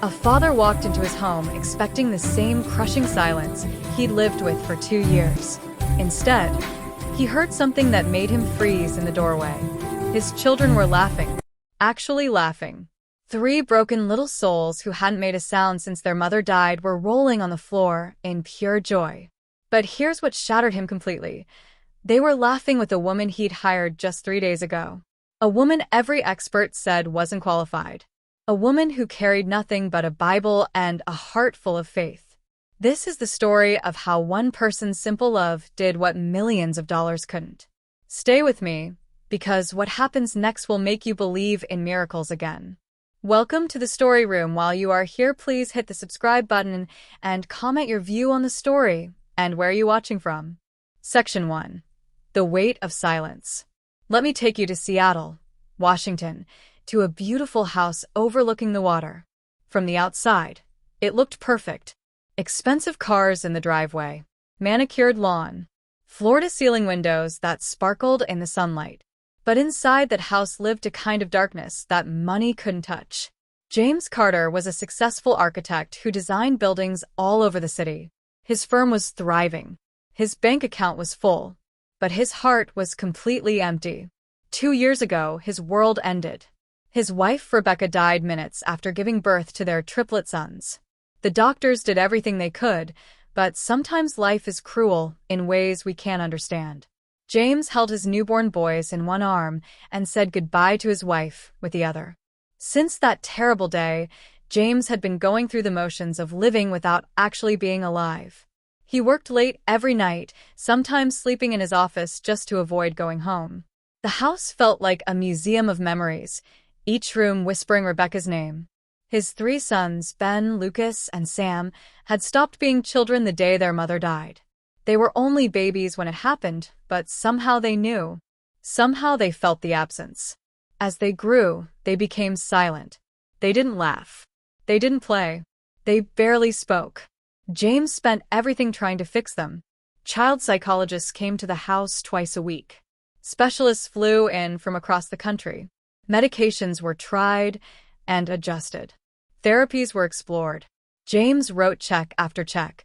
A father walked into his home expecting the same crushing silence he'd lived with for 2 years. Instead, he heard something that made him freeze in the doorway. His children were laughing. Actually laughing. 3 broken little souls who hadn't made a sound since their mother died were rolling on the floor in pure joy. But here's what shattered him completely. They were laughing with a woman he'd hired just 3 days ago. A woman every expert said wasn't qualified. A woman who carried nothing but a Bible and a heart full of faith. This is the story of how one person's simple love did what millions of dollars couldn't. Stay with me, because what happens next will make you believe in miracles again. Welcome to the story room. While you are here, please hit the subscribe button and comment your view on the story and where you're watching from. Section 1. The Weight of Silence. Let me take you to Seattle, Washington, to a beautiful house overlooking the water. From the outside, it looked perfect. Expensive cars in the driveway, manicured lawn, floor-to-ceiling windows that sparkled in the sunlight. But inside that house lived a kind of darkness that money couldn't touch. James Carter was a successful architect who designed buildings all over the city. His firm was thriving. His bank account was full. But his heart was completely empty. 2 years ago, his world ended. His wife, Rebecca, died minutes after giving birth to their triplet sons. The doctors did everything they could, but sometimes life is cruel in ways we can't understand. James held his newborn boys in one arm and said goodbye to his wife with the other. Since that terrible day, James had been going through the motions of living without actually being alive. He worked late every night, sometimes sleeping in his office just to avoid going home. The house felt like a museum of memories, each room whispering Rebecca's name. His 3 sons, Ben, Lucas, and Sam, had stopped being children the day their mother died. They were only babies when it happened, but somehow they knew. Somehow they felt the absence. As they grew, they became silent. They didn't laugh. They didn't play. They barely spoke. James spent everything trying to fix them. Child psychologists came to the house twice a week. Specialists flew in from across the country. Medications were tried and adjusted. Therapies were explored. James wrote check after check,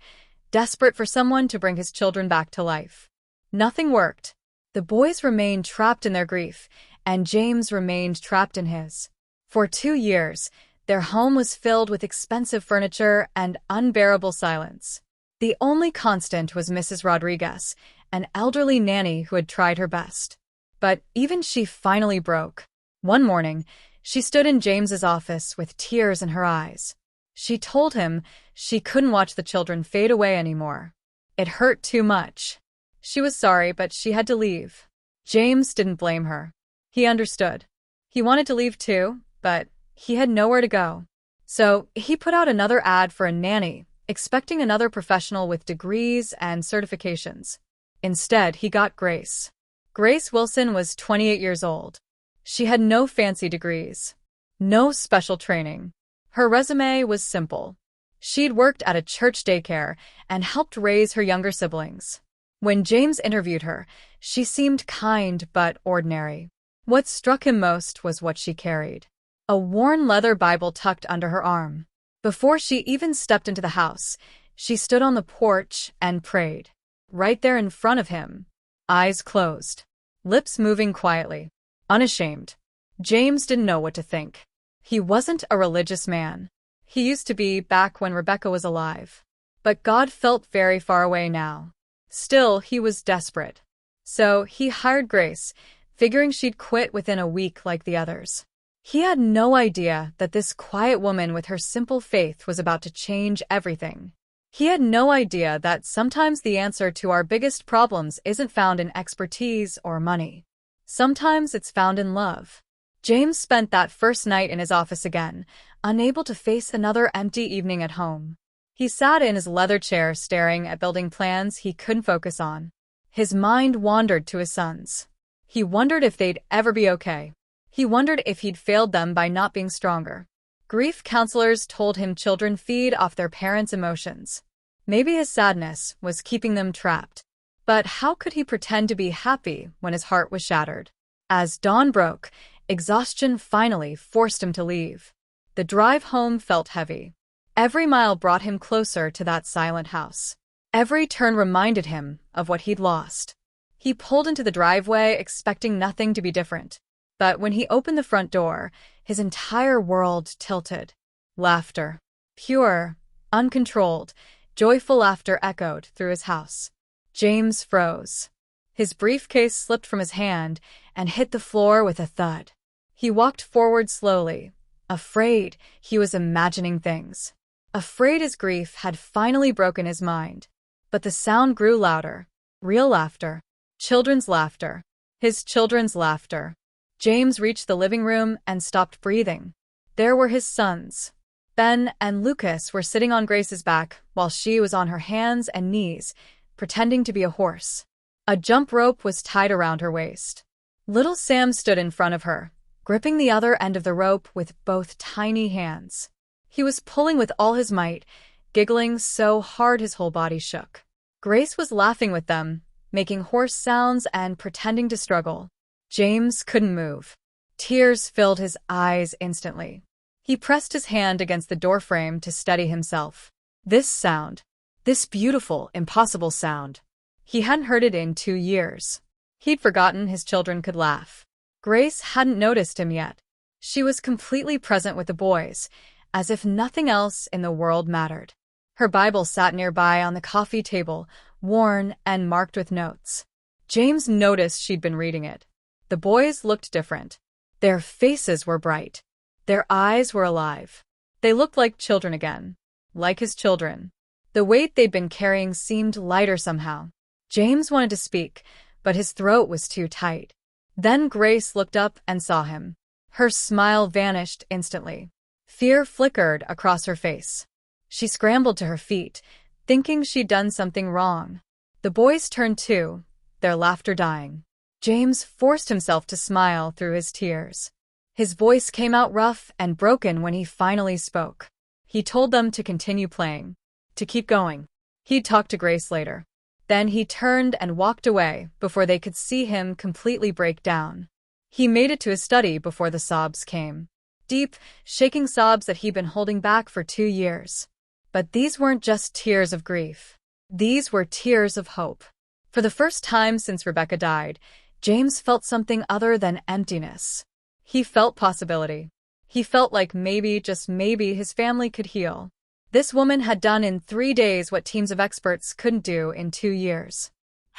desperate for someone to bring his children back to life. Nothing worked. The boys remained trapped in their grief, and James remained trapped in his. For 2 years, their home was filled with expensive furniture and unbearable silence. The only constant was Mrs. Rodriguez, an elderly nanny who had tried her best. But even she finally broke. One morning, she stood in James's office with tears in her eyes. She told him she couldn't watch the children fade away anymore. It hurt too much. She was sorry, but she had to leave. James didn't blame her. He understood. He wanted to leave too, but he had nowhere to go. So he put out another ad for a nanny, expecting another professional with degrees and certifications. Instead, he got Grace. Grace Wilson was 28 years old. She had no fancy degrees, no special training. Her resume was simple. She'd worked at a church daycare and helped raise her younger siblings. When James interviewed her, she seemed kind but ordinary. What struck him most was what she carried. A worn leather Bible tucked under her arm. Before she even stepped into the house, she stood on the porch and prayed. Right there in front of him, eyes closed, lips moving quietly. Unashamed. James didn't know what to think. He wasn't a religious man. He used to be back when Rebecca was alive. But God felt very far away now. Still, he was desperate. So he hired Grace, figuring she'd quit within a week like the others. He had no idea that this quiet woman with her simple faith was about to change everything. He had no idea that sometimes the answer to our biggest problems isn't found in expertise or money. Sometimes it's found in love. James spent that first night in his office again, unable to face another empty evening at home. He sat in his leather chair staring at building plans he couldn't focus on. His mind wandered to his sons. He wondered if they'd ever be okay. He wondered if he'd failed them by not being stronger. Grief counselors told him children feed off their parents' emotions. Maybe his sadness was keeping them trapped. But how could he pretend to be happy when his heart was shattered? As dawn broke, exhaustion finally forced him to leave. The drive home felt heavy. Every mile brought him closer to that silent house. Every turn reminded him of what he'd lost. He pulled into the driveway, expecting nothing to be different. But when he opened the front door, his entire world tilted. Laughter. Pure, uncontrolled, joyful laughter echoed through his house. James froze. His briefcase slipped from his hand and hit the floor with a thud. He walked forward slowly, afraid he was imagining things. Afraid his grief had finally broken his mind. But the sound grew louder. Real laughter. Children's laughter. His children's laughter. James reached the living room and stopped breathing. There were his sons. Ben and Lucas were sitting on Grace's back while she was on her hands and knees, pretending to be a horse. A jump rope was tied around her waist. Little Sam stood in front of her, gripping the other end of the rope with both tiny hands. He was pulling with all his might, giggling so hard his whole body shook. Grace was laughing with them, making horse sounds and pretending to struggle. James couldn't move. Tears filled his eyes instantly. He pressed his hand against the doorframe to steady himself. This sound, this beautiful, impossible sound. He hadn't heard it in 2 years. He'd forgotten his children could laugh. Grace hadn't noticed him yet. She was completely present with the boys, as if nothing else in the world mattered. Her Bible sat nearby on the coffee table, worn and marked with notes. James noticed she'd been reading it. The boys looked different. Their faces were bright. Their eyes were alive. They looked like children again. Like his children. The weight they'd been carrying seemed lighter somehow. James wanted to speak, but his throat was too tight. Then Grace looked up and saw him. Her smile vanished instantly. Fear flickered across her face. She scrambled to her feet, thinking she'd done something wrong. The boys turned too, their laughter dying. James forced himself to smile through his tears. His voice came out rough and broken when he finally spoke. He told them to continue playing, to keep going. He'd talk to Grace later. Then he turned and walked away before they could see him completely break down. He made it to his study before the sobs came. Deep, shaking sobs that he'd been holding back for 2 years. But these weren't just tears of grief. These were tears of hope. For the first time since Rebecca died, James felt something other than emptiness. He felt possibility. He felt like maybe, just maybe, his family could heal. This woman had done in 3 days what teams of experts couldn't do in 2 years.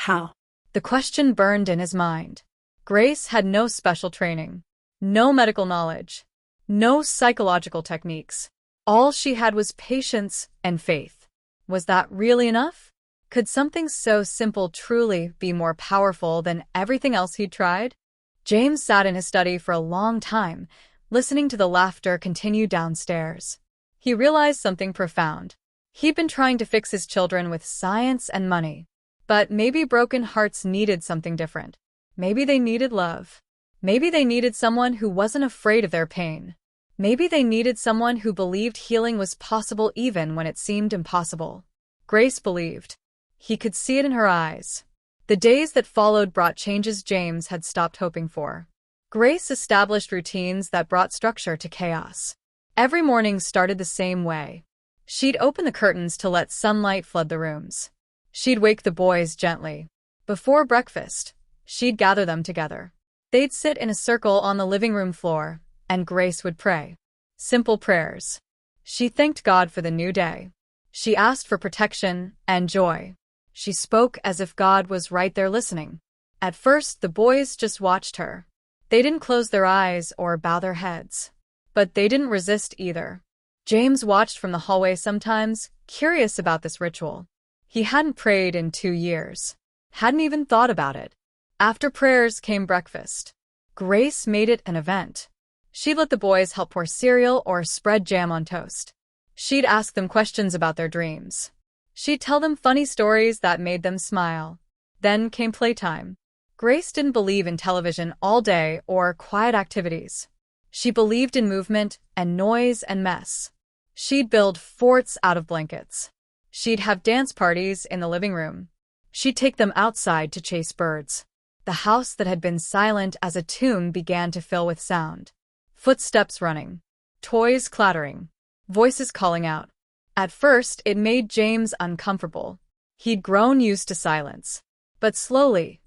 How? The question burned in his mind. Grace had no special training, no medical knowledge, no psychological techniques. All she had was patience and faith. Was that really enough? Could something so simple truly be more powerful than everything else he'd tried? James sat in his study for a long time, listening to the laughter continue downstairs. He realized something profound. He'd been trying to fix his children with science and money. But maybe broken hearts needed something different. Maybe they needed love. Maybe they needed someone who wasn't afraid of their pain. Maybe they needed someone who believed healing was possible even when it seemed impossible. Grace believed. He could see it in her eyes. The days that followed brought changes James had stopped hoping for. Grace established routines that brought structure to chaos. Every morning started the same way. She'd open the curtains to let sunlight flood the rooms. She'd wake the boys gently. Before breakfast, she'd gather them together. They'd sit in a circle on the living room floor, and Grace would pray. Simple prayers. She thanked God for the new day. She asked for protection and joy. She spoke as if God was right there listening. At first, the boys just watched her. They didn't close their eyes or bow their heads. But they didn't resist either. James watched from the hallway sometimes, curious about this ritual. He hadn't prayed in 2 years. Hadn't even thought about it. After prayers came breakfast. Grace made it an event. She'd let the boys help pour cereal or spread jam on toast. She'd ask them questions about their dreams. She'd tell them funny stories that made them smile. Then came playtime. Grace didn't believe in television all day or quiet activities. She believed in movement and noise and mess. She'd build forts out of blankets. She'd have dance parties in the living room. She'd take them outside to chase birds. The house that had been silent as a tomb began to fill with sound. Footsteps running. toys clattering, voices calling out. At first, it made James uncomfortable. He'd grown used to silence. But slowly,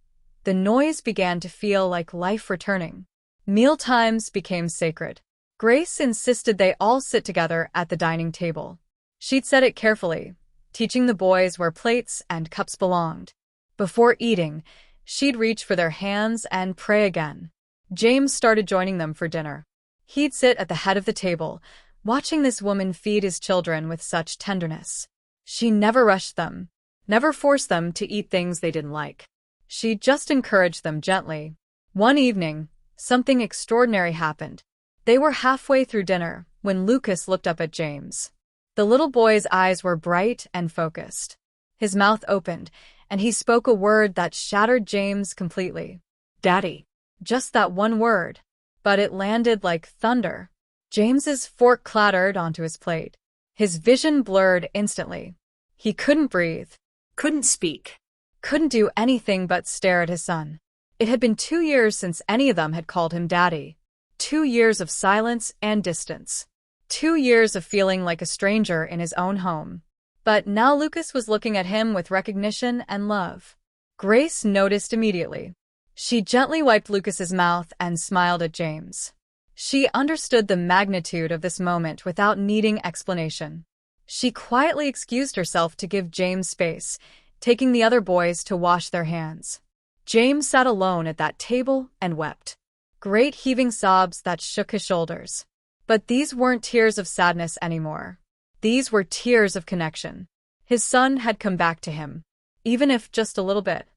the noise began to feel like life returning. Meal times became sacred. Grace insisted they all sit together at the dining table. She'd set it carefully, teaching the boys where plates and cups belonged. Before eating, she'd reach for their hands and pray again. James started joining them for dinner. He'd sit at the head of the table, watching this woman feed his children with such tenderness. She never rushed them, never forced them to eat things they didn't like. She just encouraged them gently. One evening, something extraordinary happened. They were halfway through dinner when Lucas looked up at James. The little boy's eyes were bright and focused. His mouth opened, and he spoke a word that shattered James completely. Daddy. Just that one word. But it landed like thunder. James's fork clattered onto his plate. His vision blurred instantly. He couldn't breathe, couldn't speak, couldn't do anything but stare at his son. It had been 2 years since any of them had called him daddy. 2 years of silence and distance. 2 years of feeling like a stranger in his own home. But now Lucas was looking at him with recognition and love. Grace noticed immediately. She gently wiped Lucas's mouth and smiled at James. She understood the magnitude of this moment without needing explanation. She quietly excused herself to give James space, taking the other boys to wash their hands. James sat alone at that table and wept. Great heaving sobs that shook his shoulders. But these weren't tears of sadness anymore. These were tears of connection. His son had come back to him, even if just a little bit.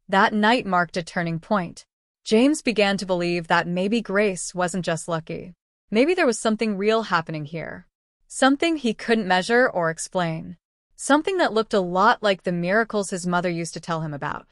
That night marked a turning point. James began to believe that maybe Grace wasn't just lucky. Maybe there was something real happening here. Something he couldn't measure or explain. Something that looked a lot like the miracles his mother used to tell him about.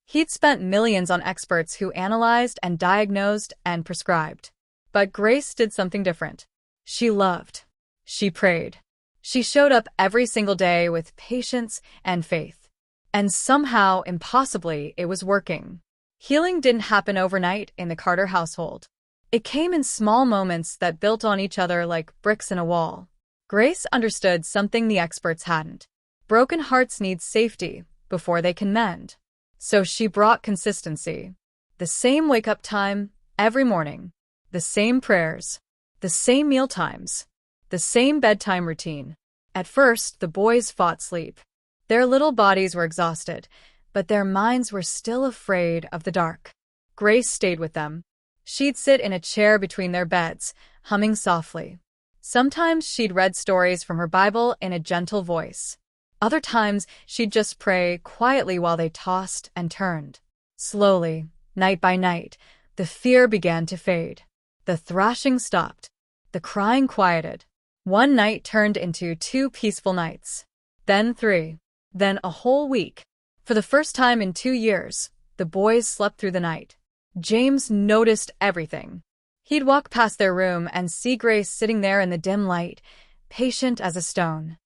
He'd spent millions on experts who analyzed and diagnosed and prescribed. But Grace did something different. She loved. She prayed. She showed up every single day with patience and faith. And somehow, impossibly, it was working. Healing didn't happen overnight in the Carter household. It came in small moments that built on each other like bricks in a wall. Grace understood something the experts hadn't. Broken hearts need safety before they can mend. So she brought consistency. The same wake-up time every morning. The same prayers. The same meal times. The same bedtime routine. At first, the boys fought sleep. Their little bodies were exhausted, but their minds were still afraid of the dark. Grace stayed with them. She'd sit in a chair between their beds, humming softly. Sometimes she'd read stories from her Bible in a gentle voice. Other times, she'd just pray quietly while they tossed and turned. Slowly, night by night, the fear began to fade. The thrashing stopped. The crying quieted. One night turned into 2 peaceful nights. Then 3. Then a whole week. For the first time in 2 years, the boys slept through the night. James noticed everything. He'd walk past their room and see Grace sitting there in the dim light, patient as a stone.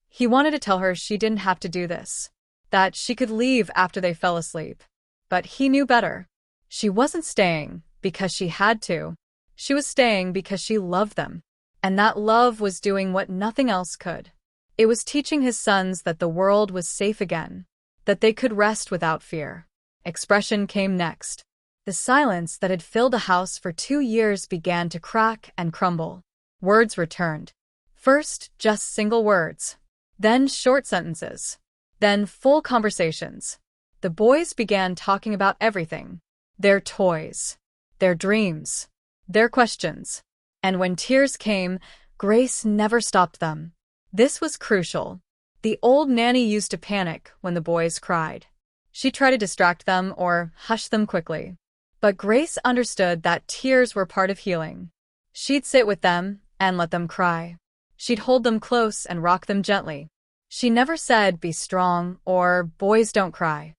He wanted to tell her she didn't have to do this, that she could leave after they fell asleep. But he knew better. She wasn't staying because she had to. She was staying because she loved them. And that love was doing what nothing else could. It was teaching his sons that the world was safe again, that they could rest without fear. Expression came next. The silence that had filled the house for 2 years began to crack and crumble. Words returned. First, just single words. Then short sentences. Then full conversations. The boys began talking about everything. Their toys. Their dreams. Their questions. And when tears came, Grace never stopped them. This was crucial. The old nanny used to panic when the boys cried. She'd try to distract them or hush them quickly. But Grace understood that tears were part of healing. She'd sit with them and let them cry. She'd hold them close and rock them gently. She never said, "Be strong," or "Boys don't cry."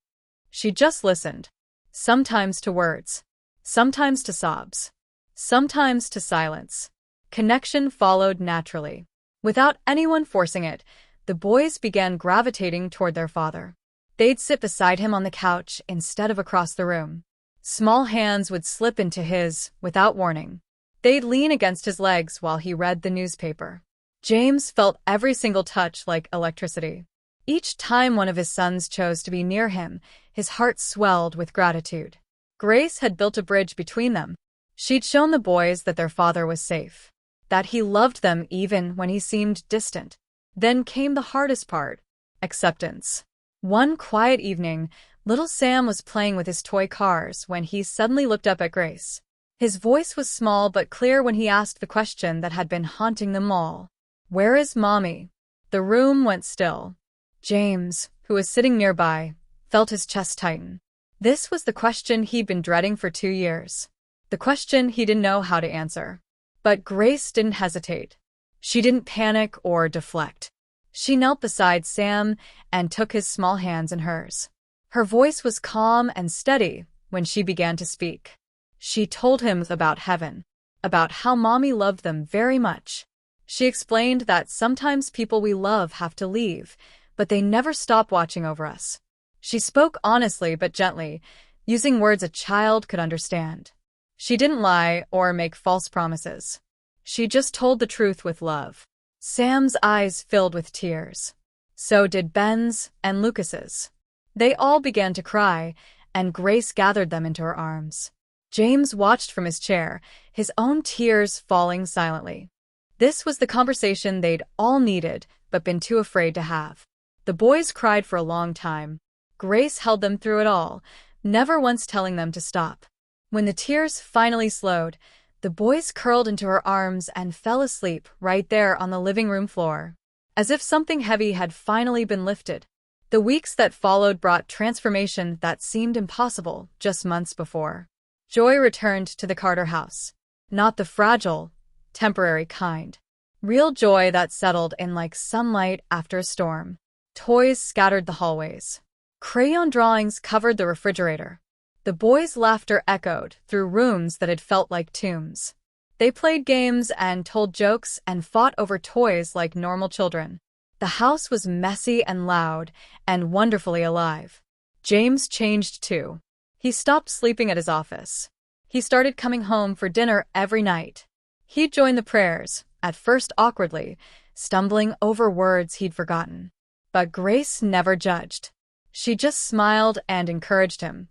She just listened. Sometimes to words. Sometimes to sobs. Sometimes to silence. Connection followed naturally. Without anyone forcing it, the boys began gravitating toward their father. They'd sit beside him on the couch instead of across the room. Small hands would slip into his without warning. They'd lean against his legs while he read the newspaper. James felt every single touch like electricity. Each time one of his sons chose to be near him, his heart swelled with gratitude. Grace had built a bridge between them. She'd shown the boys that their father was safe, that he loved them even when he seemed distant. Then came the hardest part: acceptance. One quiet evening, little Sam was playing with his toy cars when he suddenly looked up at Grace. His voice was small but clear when he asked the question that had been haunting them all. "Where is Mommy?" The room went still. James, who was sitting nearby, felt his chest tighten. This was the question he'd been dreading for 2 years. The question he didn't know how to answer. But Grace didn't hesitate. She didn't panic or deflect. She knelt beside Sam and took his small hands in hers. Her voice was calm and steady when she began to speak. She told him about heaven, about how Mommy loved them very much. She explained that sometimes people we love have to leave, but they never stop watching over us. She spoke honestly but gently, using words a child could understand. She didn't lie or make false promises. She just told the truth with love. Sam's eyes filled with tears. So did Ben's and Lucas's. They all began to cry, and Grace gathered them into her arms. James watched from his chair, his own tears falling silently. This was the conversation they'd all needed but been too afraid to have. The boys cried for a long time. Grace held them through it all, never once telling them to stop. When the tears finally slowed, the boys curled into her arms and fell asleep right there on the living room floor, as if something heavy had finally been lifted. The weeks that followed brought transformation that seemed impossible just months before. Joy returned to the Carter house. Not the fragile, temporary kind. Real joy that settled in like sunlight after a storm. Toys scattered the hallways. Crayon drawings covered the refrigerator. The boys' laughter echoed through rooms that had felt like tombs. They played games and told jokes and fought over toys like normal children. The house was messy and loud and wonderfully alive. James changed too. He stopped sleeping at his office. He started coming home for dinner every night. He'd join the prayers, at first awkwardly, stumbling over words he'd forgotten. But Grace never judged. She just smiled and encouraged him.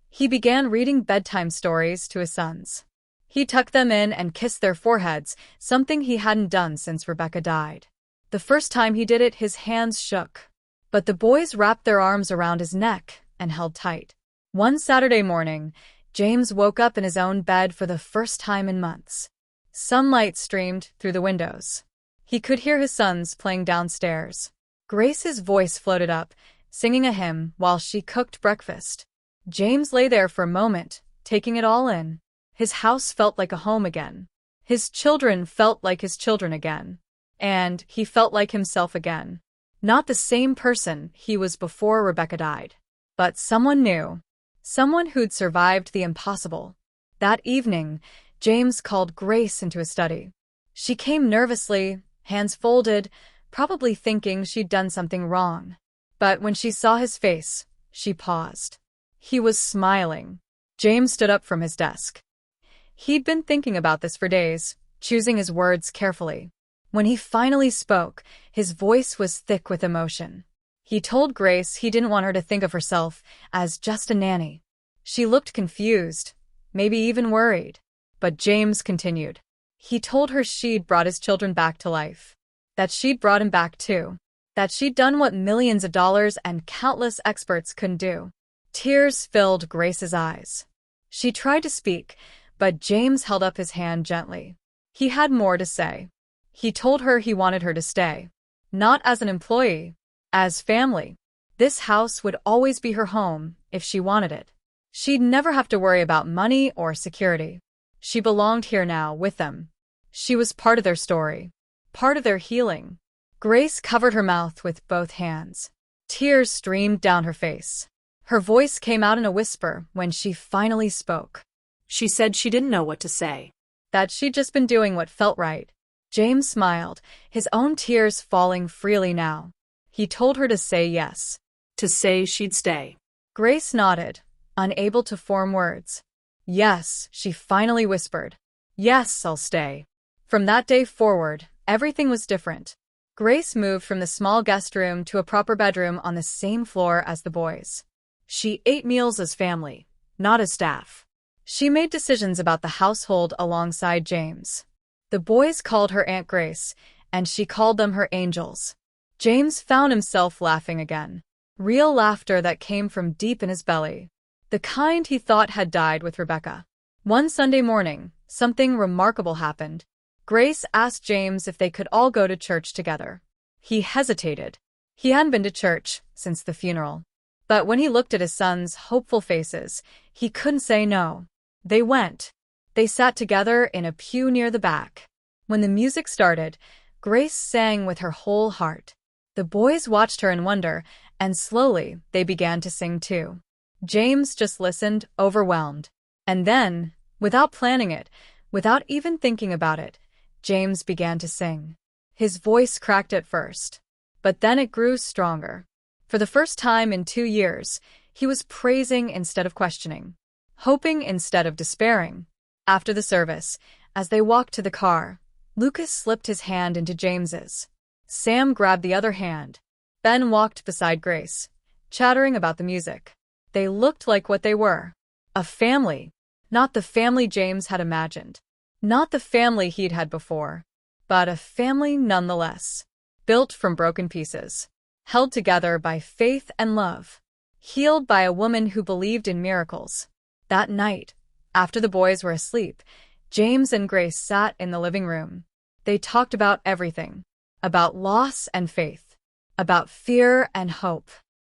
He began reading bedtime stories to his sons. He tucked them in and kissed their foreheads, something he hadn't done since Rebecca died. The first time he did it, his hands shook. But the boys wrapped their arms around his neck and held tight. One Saturday morning, James woke up in his own bed for the first time in months. Sunlight streamed through the windows. He could hear his sons playing downstairs. Grace's voice floated up, singing a hymn while she cooked breakfast. James lay there for a moment, taking it all in. His house felt like a home again. His children felt like his children again. And he felt like himself again. Not the same person he was before Rebecca died, but someone new. Someone who'd survived the impossible. That evening, James called Grace into his study. She came nervously, hands folded, probably thinking she'd done something wrong. But when she saw his face, she paused. He was smiling. James stood up from his desk. He'd been thinking about this for days, choosing his words carefully. When he finally spoke, his voice was thick with emotion. He told Grace he didn't want her to think of herself as just a nanny. She looked confused, maybe even worried. But James continued. He told her she'd brought his children back to life. That she'd brought him back too. That she'd done what millions of dollars and countless experts couldn't do. Tears filled Grace's eyes. She tried to speak, but James held up his hand gently. He had more to say. He told her he wanted her to stay. Not as an employee, as family. This house would always be her home if she wanted it. She'd never have to worry about money or security. She belonged here now with them. She was part of their story, part of their healing. Grace covered her mouth with both hands. Tears streamed down her face. Her voice came out in a whisper when she finally spoke. She said she didn't know what to say. That she'd just been doing what felt right. James smiled, his own tears falling freely now. He told her to say yes. To say she'd stay. Grace nodded, unable to form words. Yes, she finally whispered. Yes, I'll stay. From that day forward, everything was different. Grace moved from the small guest room to a proper bedroom on the same floor as the boys. She ate meals as family, not as staff. She made decisions about the household alongside James. The boys called her Aunt Grace, and she called them her angels. James found himself laughing again. Real laughter that came from deep in his belly. The kind he thought had died with Rebecca. One Sunday morning, something remarkable happened. Grace asked James if they could all go to church together. He hesitated. He hadn't been to church since the funeral. But when he looked at his sons' hopeful faces, he couldn't say no. They went. They sat together in a pew near the back. When the music started, Grace sang with her whole heart. The boys watched her in wonder, and slowly they began to sing too. James just listened, overwhelmed. And then, without planning it, without even thinking about it, James began to sing. His voice cracked at first, but then it grew stronger. For the first time in 2 years, he was praising instead of questioning, hoping instead of despairing. After the service, as they walked to the car, Lucas slipped his hand into James's. Sam grabbed the other hand. Ben walked beside Grace, chattering about the music. They looked like what they were. A family. Not the family James had imagined. Not the family he'd had before. But a family nonetheless. Built from broken pieces. Held together by faith and love. Healed by a woman who believed in miracles. That night, after the boys were asleep, James and Grace sat in the living room. They talked about everything. About loss and faith. About fear and hope.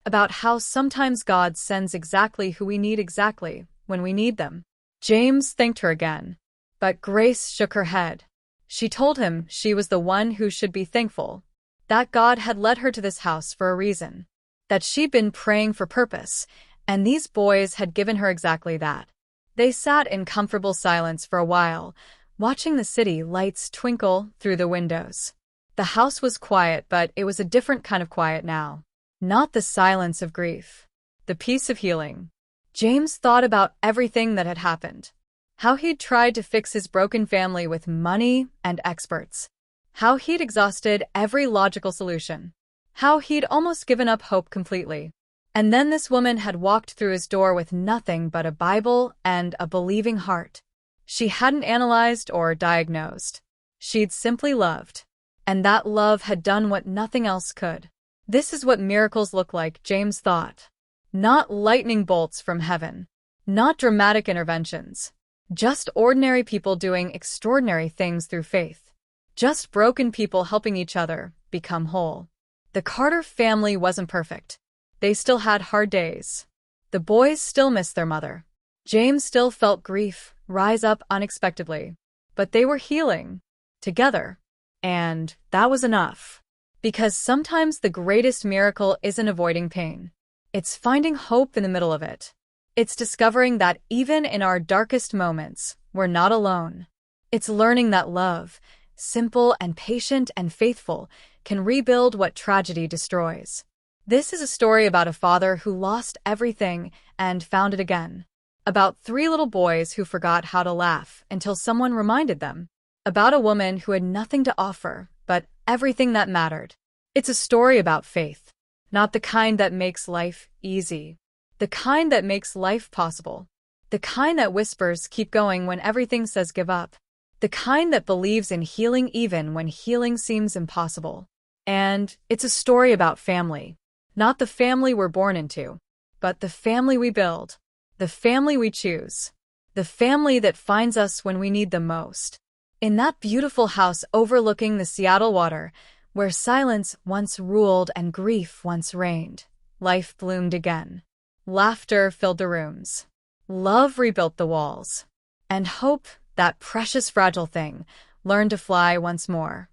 About how sometimes God sends exactly who we need exactly when we need them. James thanked her again. But Grace shook her head. She told him she was the one who should be thankful. That God had led her to this house for a reason. That she'd been praying for purpose, and these boys had given her exactly that. They sat in comfortable silence for a while, watching the city lights twinkle through the windows. The house was quiet, but it was a different kind of quiet now. Not the silence of grief. The peace of healing. James thought about everything that had happened. How he'd tried to fix his broken family with money and experts. How he'd exhausted every logical solution. How he'd almost given up hope completely. And then this woman had walked through his door with nothing but a Bible and a believing heart. She hadn't analyzed or diagnosed. She'd simply loved. And that love had done what nothing else could. This is what miracles look like, James thought. Not lightning bolts from heaven. Not dramatic interventions. Just ordinary people doing extraordinary things through faith. Just broken people helping each other become whole. The Carter family wasn't perfect. They still had hard days. The boys still missed their mother. James still felt grief rise up unexpectedly. But they were healing. Together. And that was enough. Because sometimes the greatest miracle isn't avoiding pain. It's finding hope in the middle of it. It's discovering that even in our darkest moments, we're not alone. It's learning that love, simple and patient and faithful, can rebuild what tragedy destroys. This is a story about a father who lost everything and found it again. About 3 little boys who forgot how to laugh until someone reminded them. About a woman who had nothing to offer, but everything that mattered. It's a story about faith. Not the kind that makes life easy. The kind that makes life possible. The kind that whispers keep going when everything says give up. The kind that believes in healing even when healing seems impossible. And it's a story about family. Not the family we're born into, but the family we build. The family we choose. The family that finds us when we need them most. In that beautiful house overlooking the Seattle water, where silence once ruled and grief once reigned, life bloomed again. Laughter filled the rooms. Love rebuilt the walls. And hope, that precious fragile thing, learned to fly once more.